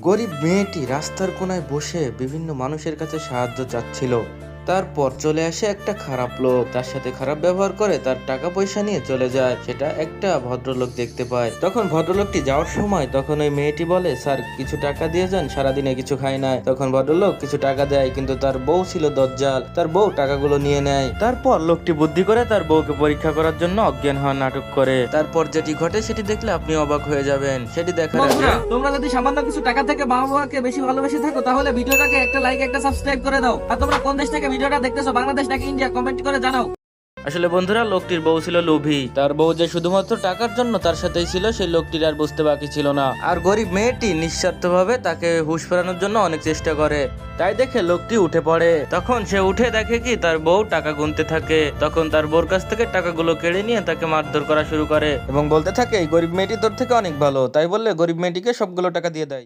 গরিব মেয়েটি রাস্তার কোনায় বসে বিভিন্ন মানুষের কাছে সাহায্য চাচ্ছিল। তারপর চলে আসে একটা খারাপ লোক, তার সাথে খারাপ ব্যবহার করে তার টাকা পয়সা নিয়ে চলে যায়। সেটা একটা ভদ্রলোক দেখতে পায়। তখন ভদ্রলোকটি যাওয়ার সময় তখন ওই মেয়েটি বলে, স্যার কিছু টাকা দিয়ে যান, সারাদিনে কিছু খাই নাই। তখন ভদ্রলোক কিছু টাকা দেয়, কিন্তু তার বউ ছিল দজ্জাল, তার বউ টাকাগুলো নিয়ে নেয়। তারপর লোকটি বুদ্ধি করে তার বউকে পরীক্ষা করার জন্য অজ্ঞান হওয়ার নাটক করে। তারপর যেটি ঘটে সেটি দেখলে আপনি অবাক হয়ে যাবেন। সেটি দেখার আগে বন্ধুরা, তোমরা যদি সামান্য কিছু টাকা থেকে বাবা-মাকে বেশি ভালোবেসে থাকো তাহলে ভিডিওটাকে একটা লাইক একটা সাবস্ক্রাইব করে দাও। আর তোমরা কোন দেশ থেকে ভিডিওটা দেখতেছো, বাংলাদেশ নাকি ইন্ডিয়া, কমেন্ট করে জানাও। আসলে বন্ধুরা, লোকটির বউ ছিল লোভী। তার বউ যে শুধুমাত্র টাকার জন্য তার সাথেই ছিল সেই লোকটির আর বুঝতে বাকি ছিল না। আর গরিব মেয়েটি নিঃস্বার্থভাবে তাকে হুঁশ ফেরানোর জন্য অনেক চেষ্টা করে। তাই দেখে লোকটি উঠে পড়ে। তখন সে উঠে দেখে কি তার বউ টাকা গুনতে থাকে। তখন তার বউর কাছ থেকে টাকাগুলো কেড়ে নিয়ে তাকে মারধর করা শুরু করে এবং বলতে থাকে, এই গরিব মেয়েটি তোর থেকে অনেক ভালো। তাই বললে গরিব মেয়েটিকে সবগুলো টাকা দিয়ে দেয়।